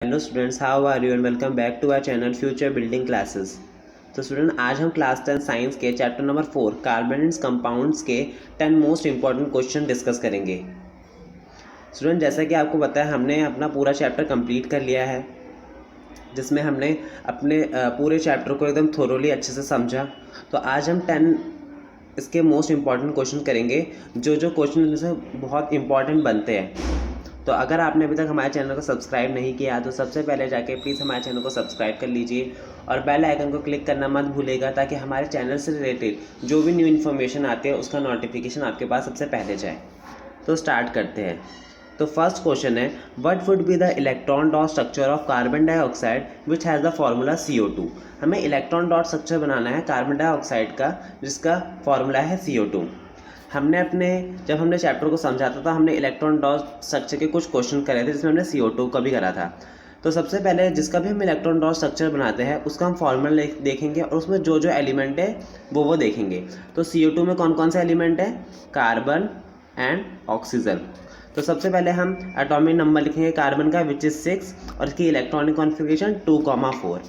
Hello students, how are you and welcome back to our channel future building classes. तो student, आज हम class 10 science के chapter number 4 carbon and compounds के 10 most important question discuss करेंगे। Student, जैसा कि आपको पता है, हमने अपना पूरा चैप्टर कंप्लीट कर लिया है, जिसमें हमने अपने पूरे चैप्टर को एकदम थोरोली अच्छे से समझा। तो आज हम 10 इसके मोस्ट इंपॉर्टेंट क्वेश्चन करेंगे, जो क्वेश्चन से बहुत इंपॉर्टेंट बनते हैं। तो अगर आपने अभी तक हमारे चैनल को सब्सक्राइब नहीं किया तो सबसे पहले जाके प्लीज़ हमारे चैनल को सब्सक्राइब कर लीजिए और बेल आइकन को क्लिक करना मत भूलिएगा, ताकि हमारे चैनल से रिलेटेड जो भी न्यू इन्फॉर्मेशन आती है उसका नोटिफिकेशन आपके पास सबसे पहले जाए। तो स्टार्ट करते हैं। तो फर्स्ट क्वेश्चन है, what would be the electron dot structure of carbon dioxide which has the formula CO2। हमें इलेक्ट्रॉन डॉट स्ट्रक्चर बनाना है कार्बन डाइऑक्साइड का, जिसका फॉर्मूला है CO2। जब हमने चैप्टर को समझाता था, हमने इलेक्ट्रॉन डॉट स्ट्रक्चर के कुछ क्वेश्चन करे थे, जिसमें हमने CO2 का भी करा था। तो सबसे पहले जिसका भी हम इलेक्ट्रॉन डॉट स्ट्रक्चर बनाते हैं उसका हम फॉर्मूला देखेंगे और उसमें जो जो एलिमेंट है वो देखेंगे। तो CO2 में कौन कौन सा एलिमेंट है? Carbon and oxygen. तो सबसे पहले हम एटॉमिक नंबर लिखेंगे कार्बन का, विच इज़ 6, और इसकी इलेक्ट्रॉनिक कॉन्फ़िगरेशन 2,4।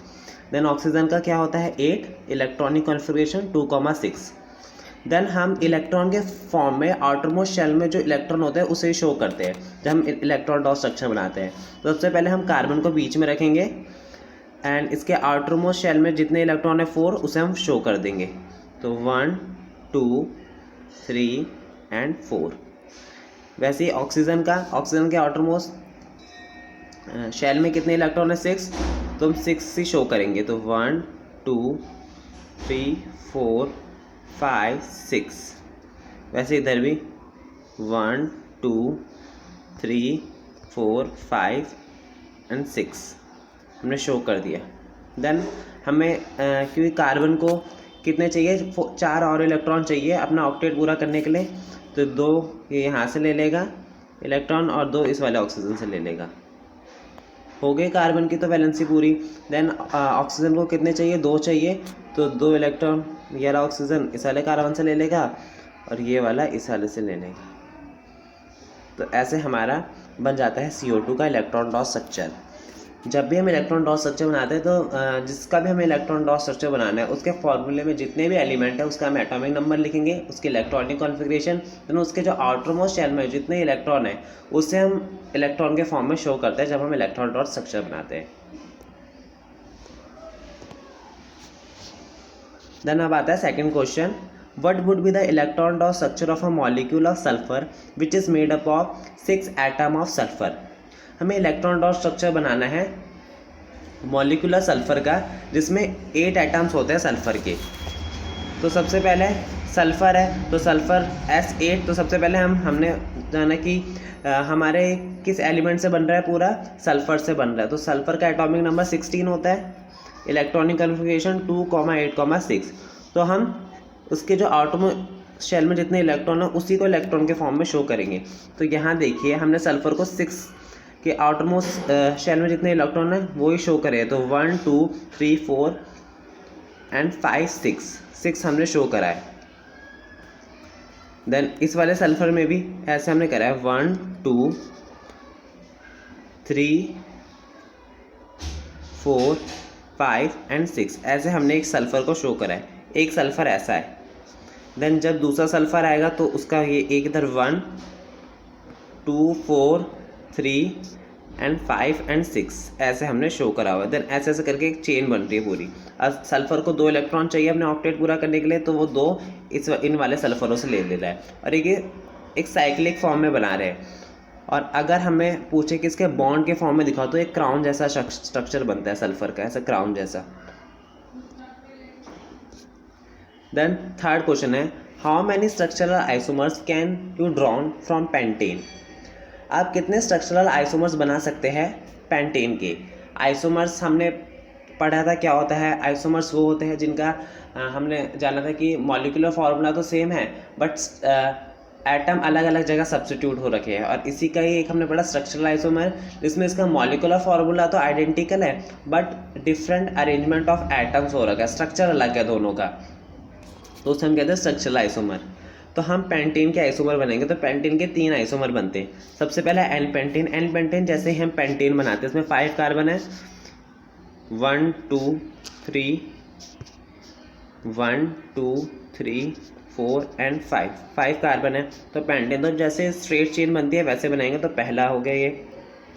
देन ऑक्सीजन का क्या होता है? 8, इलेक्ट्रॉनिक कॉन्फ़िगरेशन 2,6। देन हम इलेक्ट्रॉन के फॉर्म में आउटरमोस्ट शेल में जो इलेक्ट्रॉन होते हैं उसे शो करते हैं जब हम इलेक्ट्रॉन डॉट स्ट्रक्चर बनाते हैं। तो सबसे पहले हम कार्बन को बीच में रखेंगे एंड इसके आउटरमोस्ट शेल में जितने इलेक्ट्रॉन है 4, उसे हम शो कर देंगे। तो 1, 2, 3 एंड 4। वैसे ही ऑक्सीजन के आउटरमोस्ट शेल में कितने इलेक्ट्रॉन है? 6, तो हम 6 ही शो करेंगे। तो 1, 2, 3, 4, 5, 6। वैसे इधर भी 1, 2, 3, 4, 5 एंड 6 हमने शो कर दिया। देन हमें क्योंकि कार्बन को कितने चाहिए? 4 और इलेक्ट्रॉन चाहिए अपना ऑक्टेट पूरा करने के लिए, तो 2 ये यहाँ से ले लेगा इलेक्ट्रॉन और 2 इस वाले ऑक्सीजन से ले लेगा। हो गई कार्बन की तो वैलेंसी पूरी। देन ऑक्सीजन को कितने चाहिए? 2 चाहिए, तो 2 इलेक्ट्रॉन ये वाला ऑक्सीजन इस वाले कार्बन से ले लेगा और ये वाला इस वाले से ले लेगा। तो ऐसे हमारा बन जाता है CO2 का इलेक्ट्रॉन डॉट स्ट्रक्चर। जब भी हम इलेक्ट्रॉन डॉट स्ट्रक्चर बनाते हैं तो जिसका भी हमें इलेक्ट्रॉन डॉट स्ट्रक्चर बनाना है उसके फॉर्मूले में जितने भी एलिमेंट है उसका हम एटॉमिक नंबर लिखेंगे, उसकी इलेक्ट्रॉनिक कॉन्फ़िगरेशन, देन उसके जो आउटरमोस्ट शेल में जितने इलेक्ट्रॉन है उसे हम इलेक्ट्रॉन के फॉर्म में शो करते हैं जब हम इलेक्ट्रॉन डॉट स्ट्रक्चर बनाते हैं। देन अब आता है second question, what would be the electron dot structure of a molecule of sulphur which is made up of 6 atom of sulphur. हमें इलेक्ट्रॉन डॉट स्ट्रक्चर बनाना है मॉलिक्यूलर सल्फर का, जिसमें 8 एटम्स होते हैं सल्फर के। तो सबसे पहले सल्फर है, तो सल्फर S8। तो सबसे पहले हमने जाना कि हमारे किस एलिमेंट से बन रहा है? पूरा सल्फर से बन रहा है। तो सल्फर का एटॉमिक नंबर 16 होता है, इलेक्ट्रॉनिक कॉन्फ़िगरेशन 2,8,6। तो हम उसके जो आउटरमोस्ट शेल में जितने इलेक्ट्रॉन है उसी को इलेक्ट्रॉन के फॉर्म में शो करेंगे। तो यहाँ देखिए हमने सल्फर को 6 के आउटरमोस्ट शेल में जितने इलेक्ट्रॉन है वो ही शो करे। तो 1, 2, 3, 4 एंड 5, 6 हमने शो करा है। देन इस वाले सल्फर में भी ऐसे हमने करा है 1, 2, 3, 4, 5 एंड 6। ऐसे हमने एक सल्फर को शो करा है। एक सल्फर ऐसा है। देन जब दूसरा सल्फर आएगा तो उसका ये एक इधर 1, 2, 4, 3 एंड 5 एंड 6 ऐसे हमने शो करा हुआ है। देन ऐसे ऐसे करके एक चेन बन रही है पूरी। अब सल्फर को 2 इलेक्ट्रॉन चाहिए अपने ऑक्टेट पूरा करने के लिए, तो वो 2 इन वाले सल्फरों से ले रहा है और एक साइक्लिक फॉर्म में बना रहे हैं। और अगर हमें पूछे कि इसके बॉन्ड के फॉर्म में दिखाओ तो एक क्राउन जैसा स्ट्रक्चर बनता है सल्फर का, ऐसा क्राउन जैसा। देन थर्ड क्वेश्चन है, how many structural isomers can you drawn from pentane. आप कितने स्ट्रक्चरल आइसोमर्स बना सकते हैं पेंटेन के? आइसोमर्स हमने पढ़ा था क्या होता है। आइसोमर्स वो होते हैं जिनका हमने जाना था कि मॉलिक्यूलर फार्मूला तो सेम है बट एटम अलग अलग जगह सब्स्टिट्यूट हो रखे हैं, और इसी का ही एक हमने पढ़ा स्ट्रक्चरल आइसोमर, जिसमें इसका मॉलिक्यूलर फार्मूला तो आइडेंटिकल है but different arrangement of atoms हो रखा है, स्ट्रक्चर अलग है दोनों का, तो उसे हम कहते हैं स्ट्रक्चरल आइसोमर। तो हम पेंटीन के आइसोमर बनेंगे, तो पेंटीन के 3 आइसोमर बनते हैं। सबसे पहला एन पेंटीन। एन पेंटीन जैसे ही हम पेंटीन बनाते हैं, इसमें 5 कार्बन है, 1 2 3 1 2 3 4 एंड 5 कार्बन है। तो पेंटीन तो जैसे स्ट्रेट चेन बनती है वैसे बनाएंगे। तो पहला हो गया ये,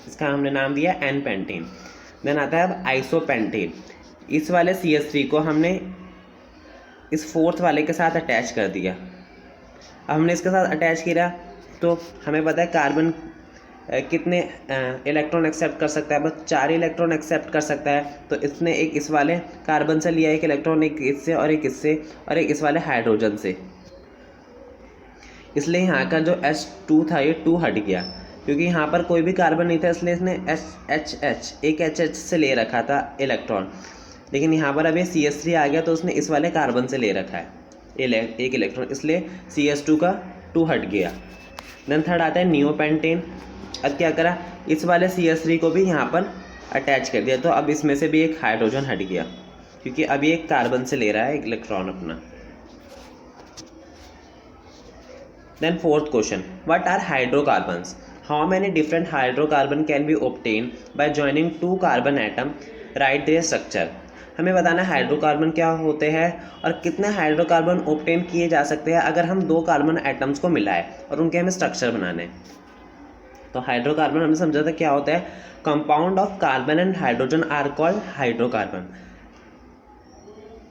इसका हमने नाम दिया एन पेंटीन। देन आता है अब आइसोपेंटीन। इस वाले CH3 को हमने इस फोर्थ वाले के साथ अटैच कर दिया। अब हमने इसके साथ अटैच किया तो हमें पता है कार्बन कितने इलेक्ट्रॉन एक्सेप्ट कर सकता है, बस 4 इलेक्ट्रॉन एक्सेप्ट कर सकता है। तो इसने एक इस वाले कार्बन से लिया एक इलेक्ट्रॉन, एक इससे और एक इससे और एक इस वाले हाइड्रोजन से। इसलिए यहाँ का जो H2 था ये 2 हट गया, क्योंकि यहाँ पर कोई भी कार्बन नहीं था, इसलिए इसने एक HH से ले रखा था इलेक्ट्रॉन। लेकिन यहाँ पर अभी CH3 आ गया तो उसने इस वाले कार्बन से ले रखा है एक इलेक्ट्रॉन, इसलिए CH2 का 2 हट गया। देन थर्ड आता है नियोपेंटेन। अब क्या करा, इस वाले CH3 को भी यहाँ पर अटैच कर दिया, तो अब इसमें से भी एक हाइड्रोजन हट गया, क्योंकि अभी एक कार्बन से ले रहा है एक इलेक्ट्रॉन अपना। Then fourth question, what are hydrocarbons? How many different hydrocarbon can be obtain by joining 2 carbon atom, right their structure. हमें बताना है हाइड्रोकार्बन क्या होते हैं और कितने हाइड्रोकार्बन ऑब्टेन किए जा सकते हैं अगर हम 2 कार्बन एटम्स को मिलाएं और उनके हमें स्ट्रक्चर बनाने। तो हाइड्रोकार्बन हमने समझा था क्या होता है, compound of carbon and hydrogen are called hydrocarbon.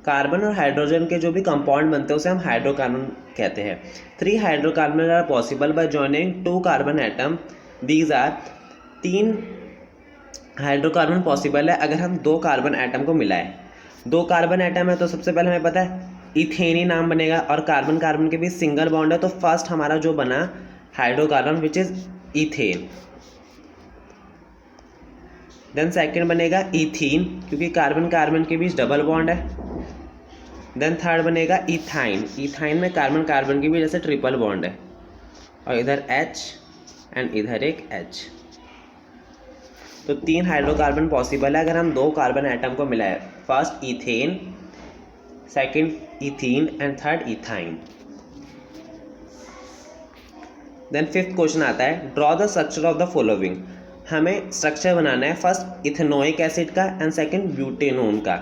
Carbon और हाइड्रोजन के जो भी कंपाउंड बनते हैं उसे हम हाइड्रोकार्बन कहते हैं। 3 hydrocarbon are possible by joining 2 carbon atom. These are 3 hydrocarbon possible है अगर हम 2 कार्बन एटम को मिलाएं। 2 कार्बन एटम है तो सबसे पहले हमें पता है इथेनी नाम बनेगा, और कार्बन कार्बन के बीच सिंगल बॉन्ड है, तो फर्स्ट हमारा जो बना hydrocarbon which is ethane. Then second बनेगा इथीन, क्योंकि कार्बन कार्बन के बीच डबल बॉन्ड है। देन थर्ड बनेगा इथाइन। इथाइन में कार्बन कार्बन के बीच जैसे ट्रिपल बॉन्ड है, और इधर H एंड इधर एक H। तो 3 हाइड्रोकार्बन पॉसिबल है अगर हम 2 कार्बन एटम को मिलाएं, first ethane, second ethene and third ethyne. Then fifth question आता है, draw the structure of the following. हमें स्ट्रक्चर बनाना है फर्स्ट इथेनोइक एसिड का एंड सेकंड ब्यूटेनोन का।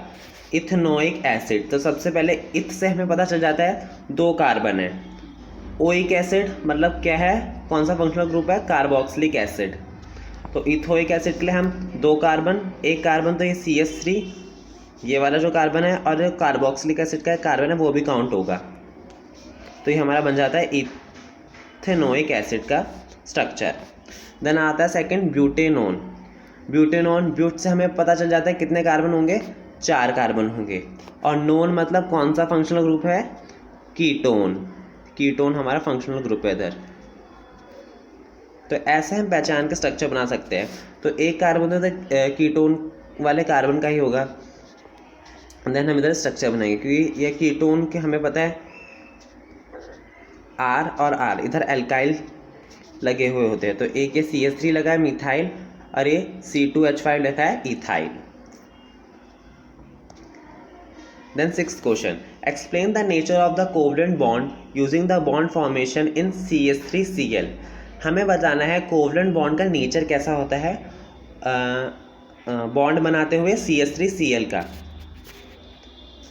इथेनोइक एसिड, तो सबसे पहले इथ से हमें पता चल जाता है 2 कार्बन है। ओइक एसिड मतलब क्या है, कौन सा फंक्शनल ग्रुप है, कार्बोक्सिलिक एसिड। तो इथोइक एसिड के लिए हम 2 कार्बन, एक कार्बन तो ये CH3 ये वाला जो कार्बन है, और जो कार्बोक्सिलिक एसिड का कार्बन है वो भी काउंट होगा। तो ये हमारा बन जाता है इथेनोइक एसिड का स्ट्रक्चर। देन आता है सेकंड ब्यूटेनोन। ब्यूटेनोन, ब्यूट से हमें पता चल जाता है कितने कार्बन होंगे, 4 कार्बन होंगे। और नोन मतलब कौन सा फंक्शनल ग्रुप है, कीटोन। कीटोन हमारा फंक्शनल ग्रुप है इधर। तो ऐसे हम पहचान के स्ट्रक्चर बना सकते हैं। तो एक कार्बन तो कीटोन वाले कार्बन का ही होगा। देन हम इधर स्ट्रक्चर बनाएंगे, क्योंकि ये कीटोन के हमें पता है R और R इधर एल्काइल लगे हुए होते हैं। तो एक ये CH3 लगा है मिथाइल, और ये C2H5 लिखा है ethyl. Then sixth question, explain the nature of the covalent bond using the bond formation in CH3Cl। हमें बताना है कोवलेंट बॉन्ड का नेचर कैसा होता है बॉन्ड बनाते हुए CH3Cl का।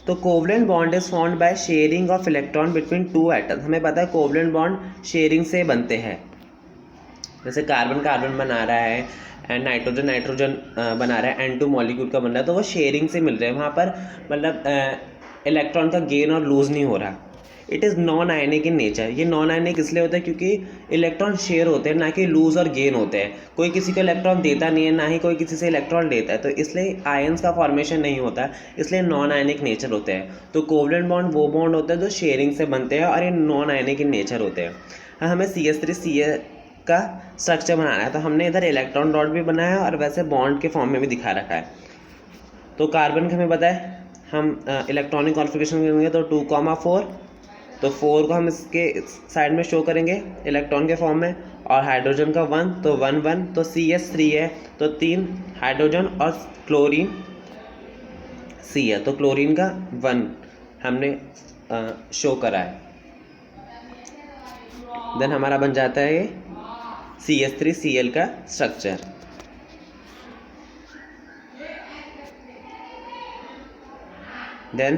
तो covalent bond is formed by sharing of electron between 2 atoms. हमें पता है कोवलेंट बॉन्ड शेयरिंग से बनते हैं, जैसे कार्बन कार्बन बना रहा है एंड नाइट्रोजन नाइट्रोजन बना रहा है, N2 मॉलिक्यूल का बन रहा है, तो वो शेयरिंग से मिल रहे हैं। वहाँ पर मतलब इलेक्ट्रॉन का गेन और लूज नहीं हो रहा। It is non ionic in nature. ये नॉन आयनिक इसलिए होता है क्योंकि इलेक्ट्रॉन शेयर होते हैं, ना कि लूज और गेन होते हैं। कोई किसी को इलेक्ट्रॉन देता नहीं है, ना ही कोई किसी से इलेक्ट्रॉन लेता है, तो इसलिए आयंस का फॉर्मेशन नहीं होता, इसलिए नॉन आयनिक नेचर होते हैं। तो कोवलेंट बॉन्ड वो बॉन्ड होते हैं जो शेयरिंग से बनते हैं, और ये नॉन आयनिक इन नेचर होते हैं। हमें CH3Cl का स्ट्रक्चर बनाना है, तो हमने इधर इलेक्ट्रॉन डॉट भी बनाया है और वैसे बॉन्ड के फॉर्म में भी दिखा रखा है। तो कार्बन का हमें पता है, हम इलेक्ट्रॉनिक कॉन्फ़िगरेशन करेंगे तो 2,4, तो 4 को हम इसके साइड में शो करेंगे इलेक्ट्रॉन के फॉर्म में, और हाइड्रोजन का 1 तो 1 1, तो CH3 है तो 3 हाइड्रोजन, और क्लोरीन C है तो क्लोरीन का 1 हमने शो करा है। देन हमारा बन जाता है CH3Cl का स्ट्रक्चर। देन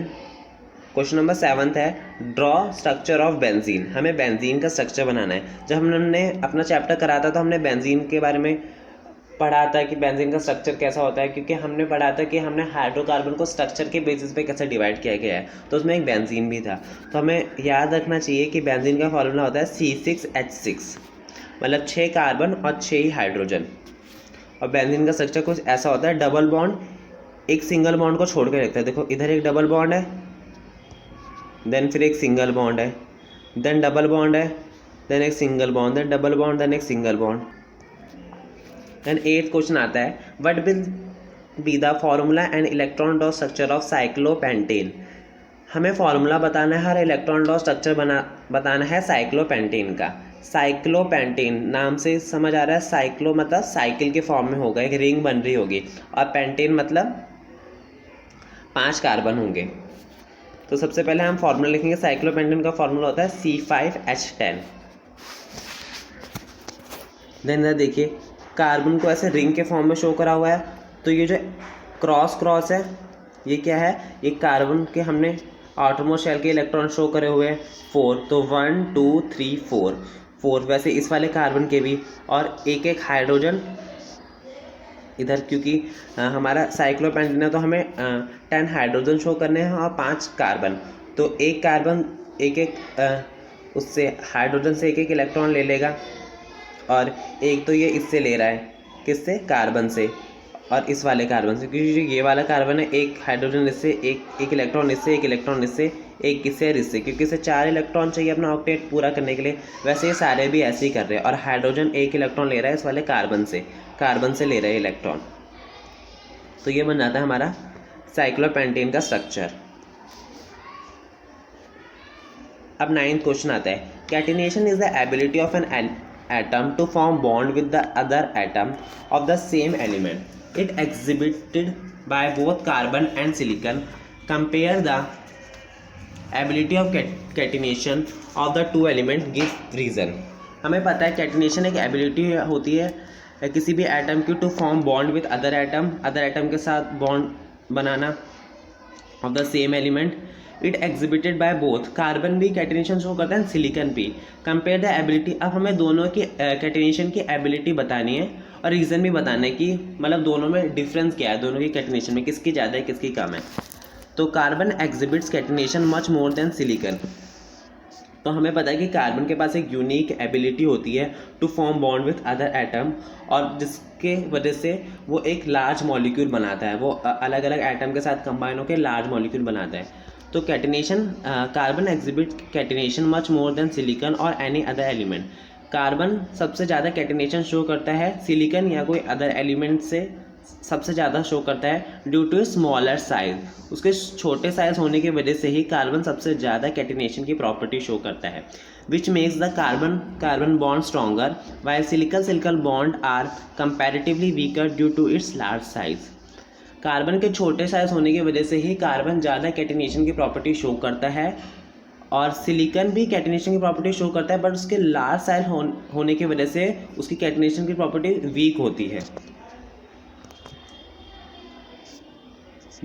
क्वेश्चन नंबर 7 है ड्रॉ स्ट्रक्चर ऑफ बेंजीन। हमें बेंजीन का स्ट्रक्चर बनाना है। जब हमने अपना चैप्टर करा था तो हमने बेंजीन के बारे में पढ़ा था कि बेंजीन का स्ट्रक्चर कैसा होता है, क्योंकि हमने पढ़ा था कि हमने हाइड्रोकार्बन को स्ट्रक्चर के बेसिस पे कैसे डिवाइड किया गया है, तो उसमें एक बेंजीन भी था। तो हमें याद रखना चाहिए कि बेंजीन का फॉर्मूला होता है C6H6, मतलब 6 कार्बन और 6 ही हाइड्रोजन। और बेंजीन का स्ट्रक्चर कुछ ऐसा होता है, डबल बॉन्ड एक सिंगल बॉन्ड को छोड़ के रखता है। देखो इधर एक डबल बॉन्ड है, देन फिर एक सिंगल बॉन्ड है, देन डबल बॉन्ड है, देन एक single bond, then double bond, then एक single bond. Then 8th question आता है what will be the formula and electron dot structure of cyclopentane. हमें फॉर्मूला बताना है, हर इलेक्ट्रॉन डॉट स्ट्रक्चर बताना है साइक्लोपेंटेन का। साइक्लोपेंटेन नाम से समझ आ रहा है, साइक्लो मतलब साइकिल के फॉर्म में होगा, एक रिंग बन रही होगी, और पेंटेन मतलब 5 कार्बन होंगे। तो सबसे पहले हम फॉर्मूला लिखेंगे। साइक्लोपेंटेन का फॉर्मूला होता है C5H10। देन देखिए कार्बन को ऐसे रिंग के फॉर्म में शो करा हुआ है, तो ये जो क्रॉस है ये क्या है, ये कार्बन के हमने आउटरमोस्ट शेल के इलेक्ट्रॉन शो करे हुए हैं 4, तो 1 2 3 4। वैसे इस वाले कार्बन के भी, और एक एक हाइड्रोजन इधर, क्योंकि हमारा साइक्लोपेंटेन है तो हमें 10 हाइड्रोजन शो करने हैं और 5 कार्बन। तो एक कार्बन एक एक उससे हाइड्रोजन से एक एक इलेक्ट्रॉन ले लेगा, और एक तो ये इससे ले रहा है, किससे, कार्बन से, और इस वाले कार्बन से, क्योंकि जो ये वाला कार्बन है एक हाइड्रोजन इससे, एक इलेक्ट्रॉन इससे, एक इलेक्ट्रॉन इससे, एक किससे और इससे, क्योंकि इसे 4 इलेक्ट्रॉन चाहिए अपना ऑक्टेट पूरा करने के लिए। वैसे ये सारे भी ऐसे ही कर रहे हैं, और हाइड्रोजन एक इलेक्ट्रॉन ले रहा है इस वाले कार्बन से ले रहा है इलेक्ट्रॉन। तो ये बन जाता है हमारा साइक्लोपेंटेन का स्ट्रक्चर। अब 9th क्वेश्चन आता है catenation is the ability of an atom to form bond with the other atom of the same element. It exhibited by both carbon and silicon. Compare the ability of catenation of the two element. Give reason. हमें पता है catenation एक ability होती है किसी भी atom की to form bond with other atom के साथ बॉन्ड बनाना of the same element. It exhibited by both, carbon भी कैटिनेशन शो करता है, सिलिकन भी। कंपेयर द एबिलिटी, अब हमें दोनों की कैटिनेशन की एबिलिटी बतानी है और रीज़न भी बताना है कि मतलब दोनों में डिफरेंस क्या है, दोनों की कैटिनेशन में किसकी ज़्यादा है किसकी कम है। तो carbon exhibits catenation much more than silicon. तो हमें पता है कि कार्बन के पास एक यूनिक एबिलिटी होती है to form bond with other atom, और जिसके वजह से वो एक लार्ज मॉलिक्यूल बनाता है, वो अलग अलग एटम के साथ कंबाइन होकर लार्ज मॉलिक्यूल बनाता है। तो catenation, carbon exhibit catenation much more than silicon और एनी अदर एलिमेंट। कार्बन सबसे ज़्यादा कैटिनेशन शो करता है सिलिकन या कोई अदर एलिमेंट से सबसे ज़्यादा शो करता है ड्यू टू स्मॉलर साइज। उसके छोटे साइज होने की वजह से ही कार्बन सबसे ज़्यादा कैटिनेशन की प्रॉपर्टी शो करता है, which makes the carbon bond stronger while silicon bond are comparatively weaker due to its large size. Carbon के छोटे साइज होने की वजह से ही कार्बन ज़्यादा कैटिनेशन की प्रॉपर्टी शो करता है, और सिलिकन भी कैटिनेशन की प्रॉपर्टी शो करता है, बट उसके लार्ज साइज होने की वजह से उसकी कैटिनेशन की प्रॉपर्टी वीक होती है।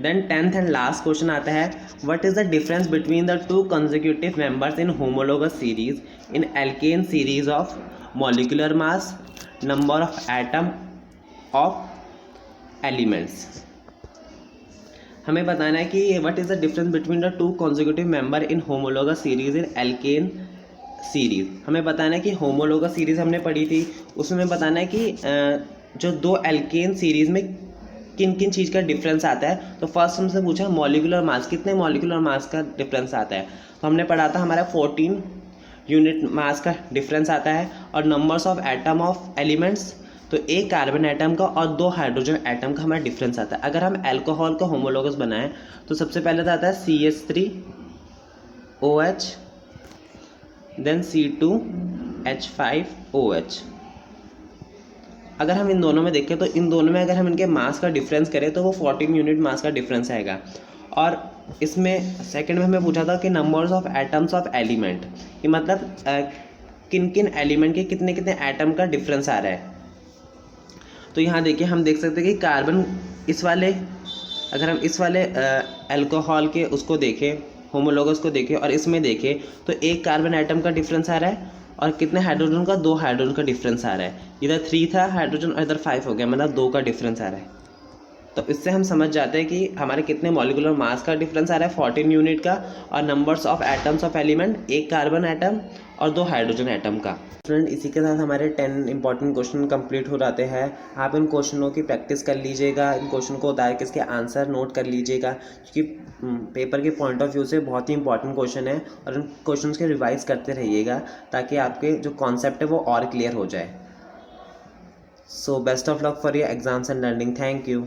Then 10th and last question आता है what is the difference between the two consecutive members in homologous series in alkane series of molecular mass, number of atom of elements. हमें बताना है कि what is the difference between the two consecutive member in homologous series in alkane series. हमें बताना है कि homologous series हमने पढ़ी थी, उसमें बताना है कि जो दो एल्केन सीरीज में किन किन चीज़ का डिफरेंस आता है। तो फर्स्ट हमसे पूछा मॉलिक्यूलर मास, कितने मॉलिक्यूलर मास का डिफरेंस आता है। तो हमने पढ़ा था हमारा 14 यूनिट मास का डिफरेंस आता है, और numbers of atom of elements, तो एक कार्बन एटम का और 2 हाइड्रोजन एटम का हमारा डिफरेंस आता है। अगर हम अल्कोहल का होमोलोगस बनाएं तो सबसे पहले तो आता है CH3OH, देन C2H5OH। अगर हम इन दोनों में देखें तो इन दोनों में अगर हम इनके मास का डिफरेंस करें तो वो 14 यूनिट मास का डिफरेंस आएगा। और इसमें सेकंड में हमें पूछा था कि numbers of atoms of element, ये मतलब किन किन एलिमेंट के कितने कितने एटम का डिफरेंस आ रहा है। तो यहाँ देखिए हम देख सकते हैं कि कार्बन इस वाले, अगर हम इस वाले अल्कोहल के उसको देखें, होमोलोगस को देखें और इसमें देखें तो एक कार्बन एटम का डिफरेंस आ रहा है और कितने हाइड्रोजन का, 2 हाइड्रोजन का डिफरेंस आ रहा है। इधर 3 था हाइड्रोजन और इधर 5 हो गया, मतलब 2 का डिफरेंस आ रहा है। तो इससे हम समझ जाते हैं कि हमारे कितने मॉलिक्यूलर मास का डिफरेंस आ रहा है 14 यूनिट का, और numbers of atoms of element, एक कार्बन एटम और 2 हाइड्रोजन एटम का। स्टूडेंट इसी के साथ हमारे 10 इंपॉर्टेंट क्वेश्चन कंप्लीट हो जाते हैं। आप इन क्वेश्चनों की प्रैक्टिस कर लीजिएगा, इन क्वेश्चन को उतार के इसके आंसर नोट कर लीजिएगा, क्योंकि पेपर के पॉइंट ऑफ व्यू से बहुत ही इंपॉर्टेंट क्वेश्चन है, और इन क्वेश्चन के रिवाइज करते रहिएगा ताकि आपके जो कॉन्सेप्ट है वो और क्लियर हो जाए। So best of luck for your exams and learning. Thank you.